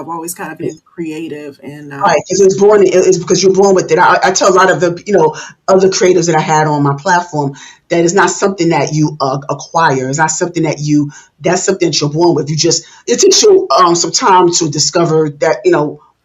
I've always kind of been creative and Right, because it's because you're born with it. I tell a lot of the other creatives that I had on my platform that it's not something that you acquire. It's not something that's something that you're born with. It takes you some time to discover that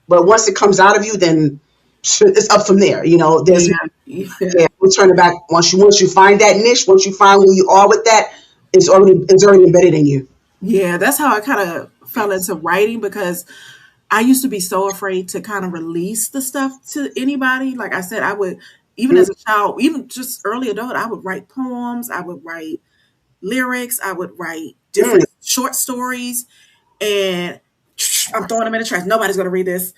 but once it comes out of you, then it's up from there. There's yeah, yeah. yeah, we'll turn it back once you find that niche, once you find who you are with that, it's already embedded in you. Yeah, that's how I kind of fell into writing because I used to be so afraid to kind of release the stuff to anybody. Like I said, I would, even Mm, as a child, even just early adult, I would write poems, I would write lyrics, I would write mm. different short stories, and I'm throwing them in the trash. Nobody's going to read this.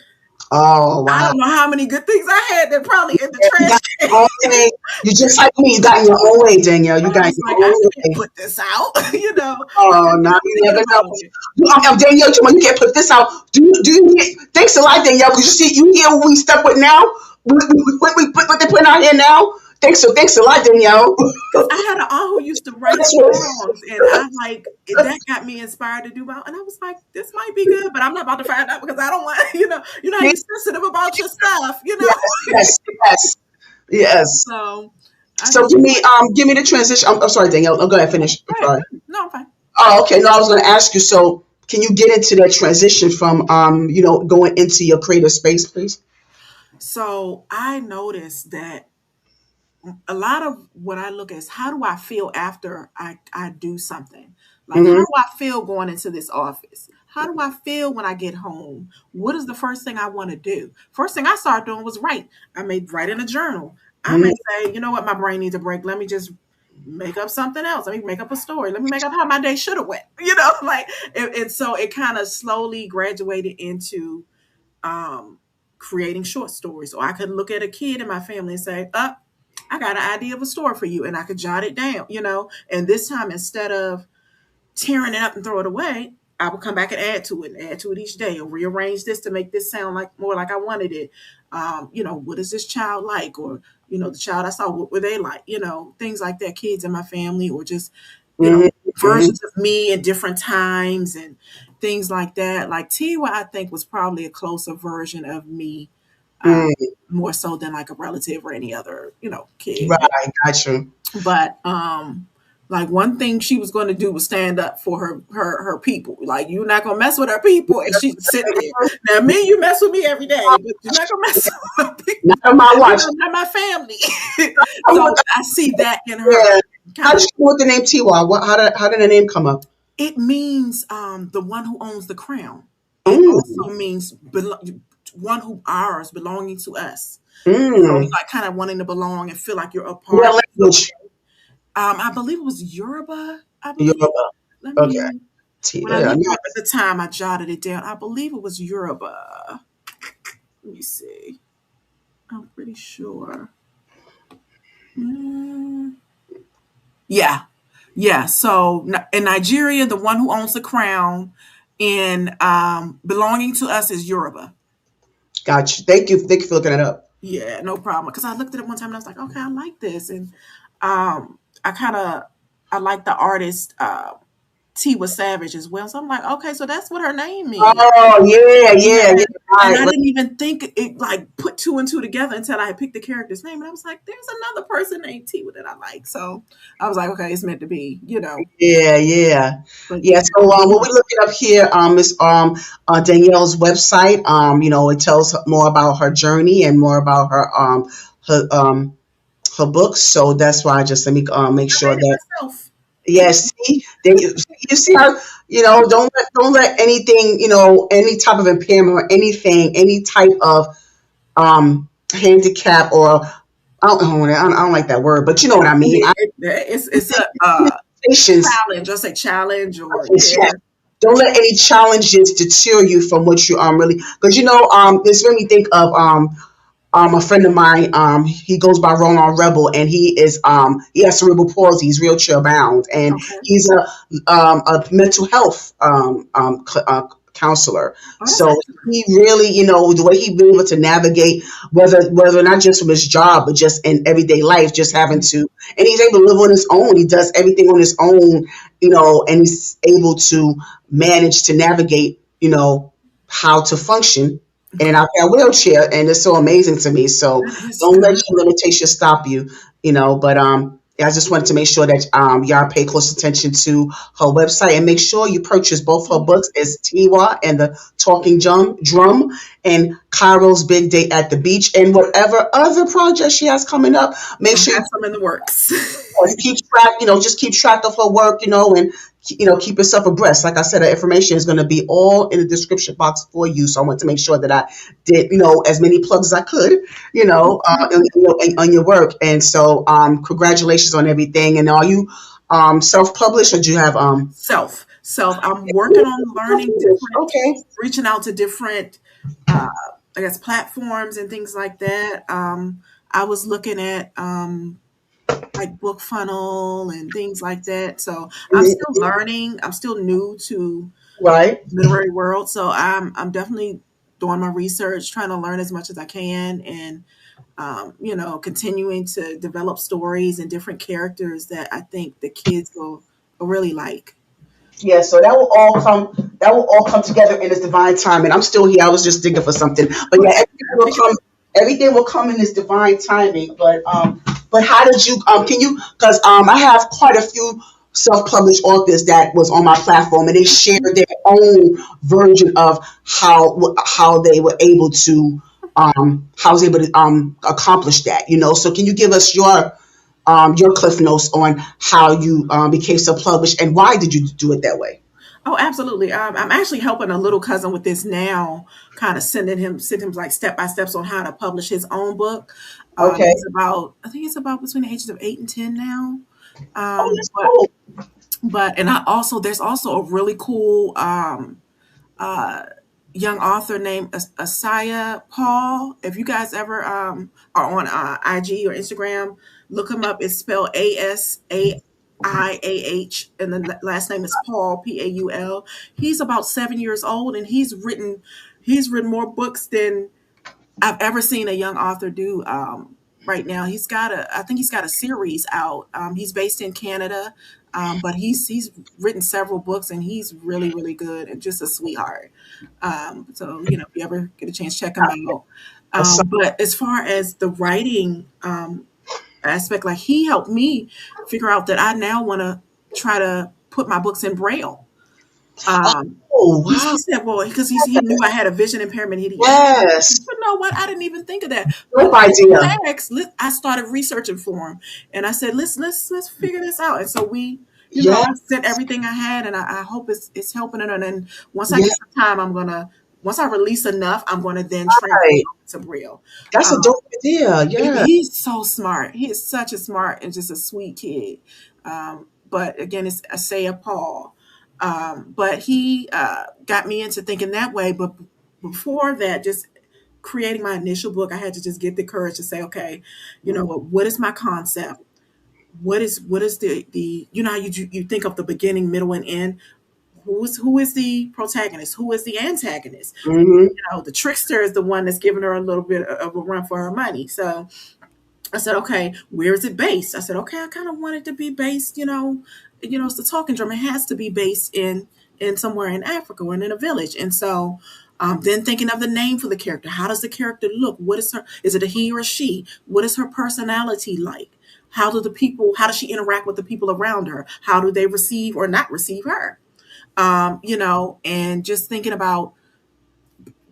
Oh I wow. don't know how many good things I had that probably in the Yeah, you trash got can. your own way. You just like me. You got in your own way, Danielle. You I got in was like, your I own can't way. put this out. Oh, And now just you thinking never know. about it. Danielle, come on, you can't put this out. Do you thanks a lot, Danielle, because you hear what we stuck with now? What they put out here now? Thanks a lot, Danielle. Because I had an aunt who used to write That's songs, and what, I like that got me inspired to do my. And I was like, this might be good, but I'm not about to find out because I don't want how you're sensitive about your stuff. yes, yes, yes, yes. So I So just give me the transition. I'm sorry, Danielle. Oh, go ahead, finish. I'm go ahead. sorry. No, I'm fine. Oh, okay. No, I was going to ask you. So, can you get into that transition from going into your creative space, please? So I noticed that a lot of what I look at is how do I feel after I do something? Like, how Mm-hmm. do I feel going into this office? How do I feel when I get home? What is the first thing I want to do? First thing I started doing was write. I may write in a journal. I may say, you know what, my brain needs a break. Let me just make up something else. Let me make up a story. Let me make up how my day should have went. Like, and so it kind of slowly graduated into um, creating short stories. Or I could look at a kid in my family and say, up, I got an idea of a story for you, and I could jot it down. And this time, instead of tearing it up and throw it away, I would come back and add to it each day, or rearrange this to make this sound like more like I wanted it. What is this child like? Or, the child I saw, what were they like? Things like that, kids in my family, or just, you know, Mm-hmm. versions of me at different times and things like that. Like Tiwa, I think was probably a closer version of me, uh, Mm-hmm. more so than like a relative or any other, kid. Right, got you. But like one thing she was going to do was stand up for her people. Like, you're not gonna mess with her people, and she's sitting there. Now, me, you mess with me every day, but you're not gonna mess with my people. Not on my watch. Not my family. Oh, So I see that in her. yeah. How Kind did of, you come with the name Tiwa? How did the name come up? it means the one who owns the crown. It Mm, also means one who ours, belonging to us. So mm. you like kind of wanting to belong and feel like you're a part. What language? I believe it was Yoruba. I believe. Yoruba. Let Okay. me. When I Yeah, looked it up at nice. the time, I jotted it down. I believe it was Yoruba. Let me see. I'm pretty sure. Mm, yeah, yeah. So in Nigeria, the one who owns the crown in belonging to us is Yoruba. Got you. Thank you for looking it up. Yeah, no problem. Because I looked at it one time and I was like, okay, I like this, and I kind of I like the artist Tiwa Savage as well. So I'm like, okay, so that's what her name means. Oh yeah, Yeah. yeah, yeah. And I Right. didn't even think it like put two and two together until I had picked the character's name. And I was like, there's another person named Tiwa that I like. So I was like, okay, it's meant to be. Yeah, yeah, But yeah. yeah. So when we look it up here, is Danielle's website. It tells more about her journey and more about her her books. So that's why I just let me make I sure made it that myself. yes, see, you see how don't let anything any type of impairment or anything any type of handicap or I don't like that word, but you know what I mean. It's a Patience. challenge. I'll say challenge or yeah. Don't let any challenges deter you from what you really because this made me think of a friend of mine, he goes by Roland Rebel, and he has cerebral palsy. He's wheelchair bound, and Okay. he's a mental health counselor. Oh, that's So excellent. he really, the way he been able to navigate, whether not just from his job, but just in everyday life, just having to, and he's able to live on his own. He does everything on his own, and he's able to manage to navigate, how to function in an outbound wheelchair, and it's so amazing to me. So That is don't let good. your limitations stop you, but I just wanted to make sure that y'all pay close attention to her website and make sure you purchase both her books as Tiwa and the Talking Drum and Cairo's Big Day at the Beach and whatever other project she has coming up. Make I sure have some in the works. keep track, just keep track of her work, and keep yourself abreast. Like I said, the information is going to be all in the description box for you. So I want to make sure that I did, as many plugs as I could, on your work. And so, congratulations on everything. And are you self-published, or do you have Self. I'm working on learning different, Okay. reaching out to different, uh, I guess, platforms and things like that. I was looking at like Book Funnel and things like that. So I'm still Mhm. learning. I'm still new to Right. literary world. So I'm definitely doing my research, trying to learn as much as I can, and continuing to develop stories and different characters that I think the kids will really like. Yeah, so that will all come together in its divine time. And I'm still here. I was just thinking for something. But yeah, Okay, everything will come in its divine timing. But how did you can you because I have quite a few self-published authors that was on my platform, and they shared their own version of how they were able to how I was able to accomplish that, So can you give us your cliff notes on how you became self-published and why did you do it that way? Oh, absolutely. I'm actually helping a little cousin with this now, kind of send him like step by steps on how to publish his own book. Okay. I think it's about between the ages of 8 and 10 now. Oh, Um, that's but cool. and there's also a really cool uh, young author named Asaya Paul. If you guys ever are on IG or Instagram, look him up. It's spelled Asaiah, and the last name is Paul, Paul. He's about 7 years old, and he's written more books than I've ever seen a young author do. Right now, I think he's got a series out. He's based in Canada, but he's written several books, and he's really really good and just a sweetheart. So if you ever get a chance, check him out. Aside, But as far as the writing aspect, like he helped me figure out that I now want to try to put my books in Braille. Um, oh he wow. said, well, because he knew I had a vision impairment. He asked, Yes. you know what? I didn't even think of that. But Dope idea. I started researching for him, and I said, let's figure this out. And so Yeah. I sent everything I had, and I hope it's helping it. And then once I Yeah. get some time, once I release enough, I'm gonna then transfer Right. to Braille. That's a Um, dope idea. Yeah. he's so smart. He is such a smart and just a sweet kid. But again, it's Isaiah Paul. But he got me into thinking that way. But before that, just creating my initial book, I had to just get the courage to say, okay, what is my concept? What is the how you think of the beginning, middle, and end? Who is the protagonist? Who is the antagonist? Hmm. The trickster is the one that's giving her a little bit of a run for her money. So I said, okay, where is it based? I said, okay, I kind of want it to be based, it's the talking drum. It has to be based in somewhere in Africa or in a village. And so then thinking of the name for the character. How does the character look? What is her? Is it a he or a she? What is her personality like? How does she interact with the people around her? How do they receive or not receive her? And just thinking about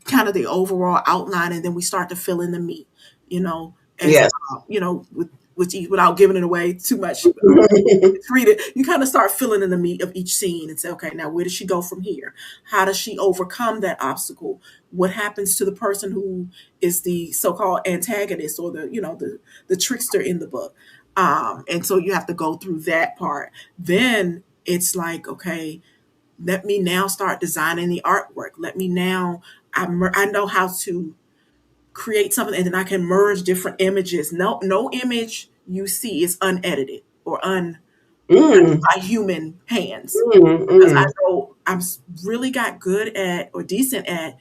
kind of the overall outline, and then we start to fill in the meat, as Yes. without giving it away too much. Read it, you kind of start filling in the meat of each scene and say, okay, now where does she go from here? How does she overcome that obstacle? What happens to the person who is the so-called antagonist or the trickster in the book? And so you have to go through that part. Then it's like, okay, let me now start designing the artwork. Let me now, I know how to create something, and then I can merge different images. No image you see is unedited or Mm, by human hands. mm, Because I mm. know really got good at or decent at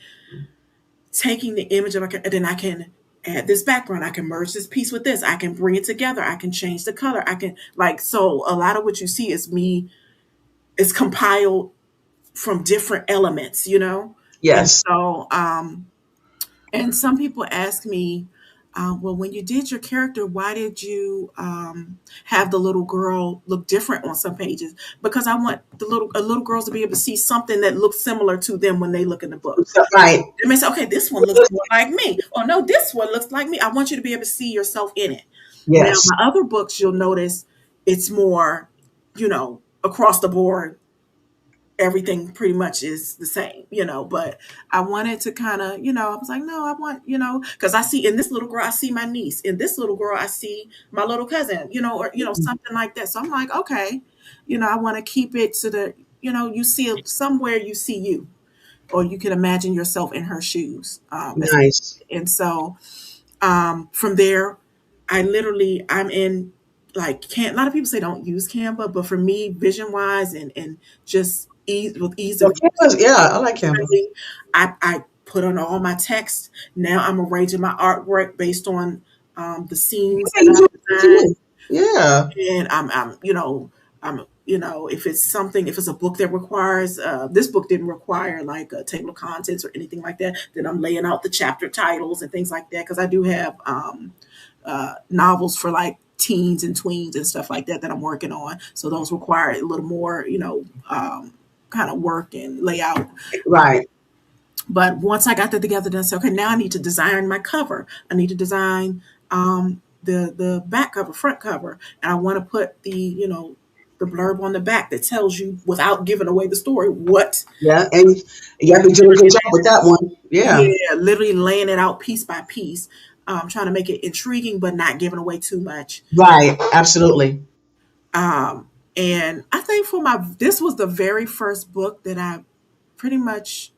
taking the image of and then I can add this background. I can merge this piece with this. I can bring it together. I can change the color. I can so a lot of what you see is compiled from different elements. And Yes. so, and some people ask me, well, when you did your character, why did you have the little girl look different on some pages? Because I want the little girls to be able to see something that looks similar to them when they look in the book. So, right. They may say, okay, this one looks more like me. Or no, this one looks like me. I want you to be able to see yourself in it. Now, Yes. my other books, you'll notice it's more, across the board, everything pretty much is the same, but I wanted to kind of, I was like, no, I want, because I see in this little girl, I see my niece. In this little girl, I see my little cousin, or, something like that. So I'm like, okay, I want to keep it to the, you see it somewhere, you see you, or you can imagine yourself in her shoes. Nice. And so from there, I'm in like can a lot of people say don't use Canva, but for me, vision wise and just ease of So use, Canva's, yeah, I like Canva. really, I put on all my text. Now I'm arranging my artwork based on the scenes Yeah, that you do I it designed, too. Yeah. and if it's a book that requires this book didn't require like a table of contents or anything like that, then I'm laying out the chapter titles and things like that because I do have novels for like teens and tweens and stuff like that I'm working on. So those require a little more, kind of work and layout. Right. But once I got that together, then I said, okay, now I need to design my cover. I need to design the back cover, front cover, and I want to put the blurb on the back that tells you without giving away the story what Yeah. And you have to do a good job with that one. Yeah. yeah, literally laying it out piece by piece, trying to make it intriguing but not giving away too much. Right. Absolutely. And I think this was the very first book that I pretty much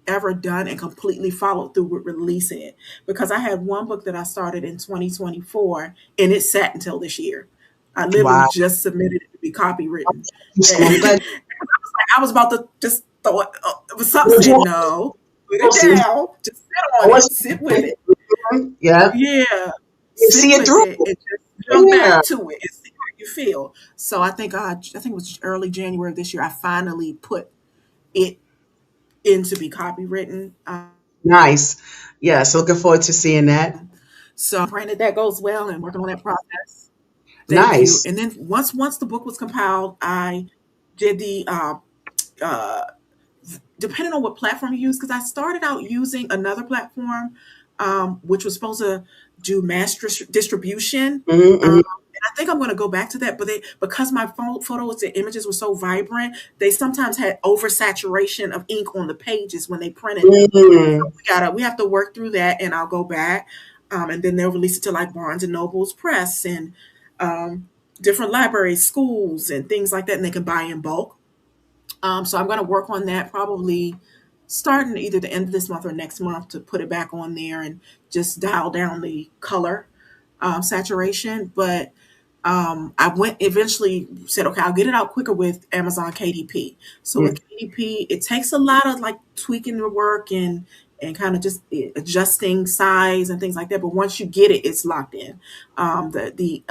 ever done and completely followed through with releasing it because I had one book that I started in 2024 and it sat until this year. I literally Wow. just submitted it to be copywritten. So I'm glad. And I was about to just throw it. But something Good said, job. no, put it Awesome. down, just sit I on was- it, sit with it. Yeah. Yeah, You see sit it with through. it and just come Yeah. back to it and see how you feel. So I think it was early January of this year. I finally put it in to be copywritten. Nice. Yeah. So looking forward to seeing that. So praying that that goes well and working on that process. Thank you. Nice. And then once the book was compiled, I did the uh, depending on what platform you use, because I started out using another platform, which was supposed to do distribution. Mm-hmm. And I think I'm going to go back to that, but because my photos and images were so vibrant, they sometimes had oversaturation of ink on the pages when they printed them. Mm-hmm. We have to work through that, and I'll go back, and then they'll release it to like Barnes and Nobles Press and um, different libraries, schools, and things like that, and they can buy in bulk. So I'm going to work on that probably starting either the end of this month or next month to put it back on there and just dial down the color saturation. But I went eventually said, okay, I'll get it out quicker with Amazon KDP. So with KDP, it takes a lot of like tweaking the work and kind of just adjusting size and things like that. But once you get it, it's locked in. The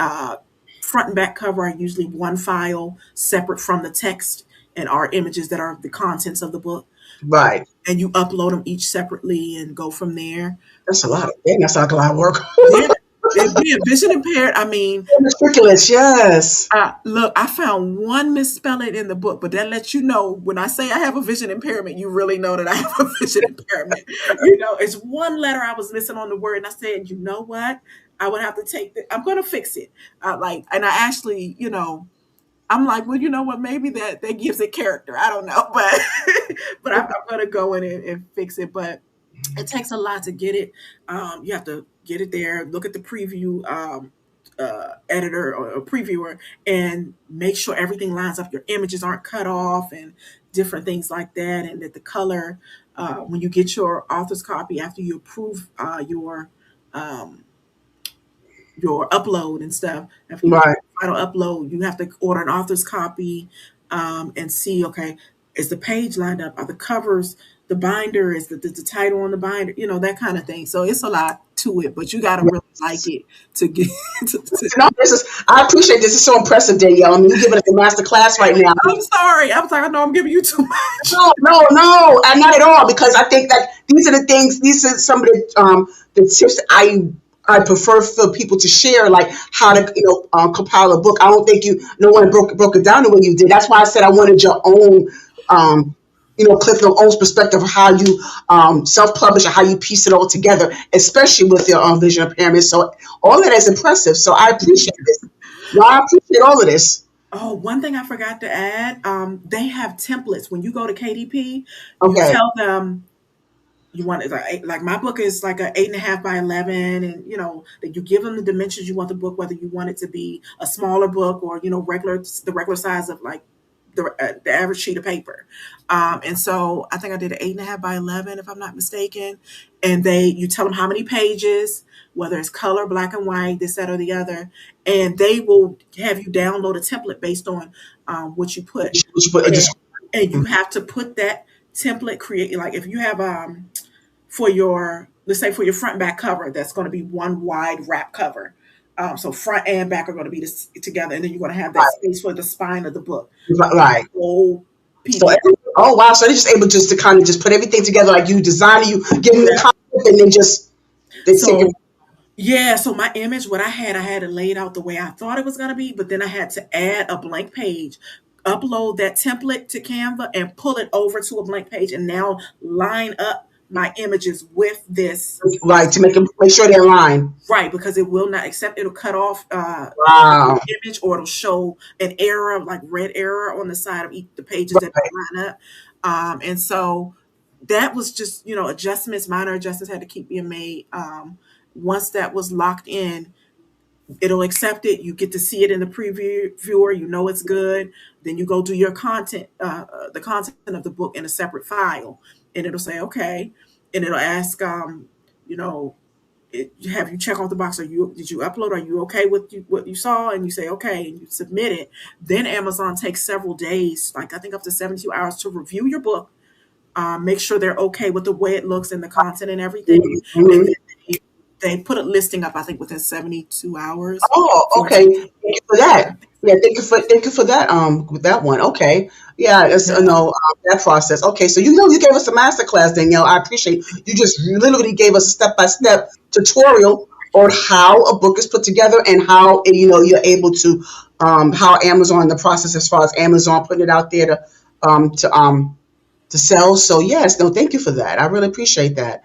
front and back cover are usually one file separate from the text and are images that are the contents of the book. Right. And you upload them each separately and go from there. That's a lot. Dang, that's like a lot of work. Yeah, and being vision impaired, I mean, Matriculous, yes. look, I found one misspelling in the book, but that lets you know when I say I have a vision impairment, you really know that I have a vision impairment. It's one letter I was missing on the word, and I said, you know what? I would have to I'm going to fix it. And I actually, I'm like, well, you know what? Maybe that gives it character. I don't know, but I'm going to go in and fix it. But it takes a lot to get it. You have to get it there, look at the preview editor or previewer, and make sure everything lines up. Your images aren't cut off and different things like that, and that the color. When you get your author's copy after you approve um, your upload and stuff. After you Right. final upload, you have to order an author's copy and see, okay, is the page lined up? Are the covers, the binder, is the title on the binder, that kind of thing. So it's a lot to it, but you got to really like it to get to. No, this is. I appreciate this. It's so impressive, Danielle. I mean, you're giving us a master class right now. I'm sorry. I'm sorry. I know I'm giving you too much. No, no, no, and not at all. Because I think that these are the things. These are some of the tips that I prefer for people to share, like how to compile a book. I don't think no one broke it down the way you did. That's why I said I wanted your own. Cliff Notes perspective of how you self-publish or how you piece it all together, especially with your vision impairment. So all of that is impressive. So I appreciate this. No, I appreciate all of this. Oh, one thing I forgot to add, they have templates. When you go to KDP, you Okay. tell them you want it like my book is like a 8.5 by 11, and that you give them the dimensions you want the book, whether you want it to be a smaller book or the regular size of like the average sheet of paper. And so I think I did an 8.5 by 11, if I'm not mistaken. And you tell them how many pages, whether it's color, black and white, this, that, or the other, and they will have you download a template based on what you put. And, and you have to put that template create, like if you have for your, let's say for your front and back cover, that's going to be one wide wrap cover. So front and back are going to be together, and then you're going to have that space for the spine of the book. Right. Whole So PDF. oh wow, so they're just able just to kind of just put everything together, like you design it, you give them the concept, and then just they take it. So yeah, so my image, what I had it laid out the way I thought it was going to be, but then I had to add a blank page, upload that template to Canva, and pull it over to a blank page, and now line up my images with this. Right, to make sure they're aligned. Right, because it will not accept. It'll cut off Wow. the image, or it'll show an error, like red error on the side of the pages that Right. line up. And so that was just adjustments, minor adjustments had to keep being made. Once that was locked in, it'll accept it. You get to see it in the preview viewer. You know it's good. Then you go do your content, the content of the book in a separate file, and it'll say okay, and it'll ask, you know, have you check off the box? Did you upload? Are you okay with what you saw? And you say okay, and you submit it. Then Amazon takes several days, like I think up to 72 hours, to review your book, make sure they're okay with the way it looks and the content and everything, and Mm-hmm. then they put a listing up, I think, within 72 hours. Oh, okay. Thank you for that. Yeah, thank you for that. With that one. Okay. Yeah, it's Yeah. that process. Okay, so you gave us a master class, Danielle. I appreciate you just literally gave us a step by step tutorial on how a book is put together and how you're able to how Amazon, the process as far as Amazon putting it out there to sell. So yes, no, thank you for that. I really appreciate that.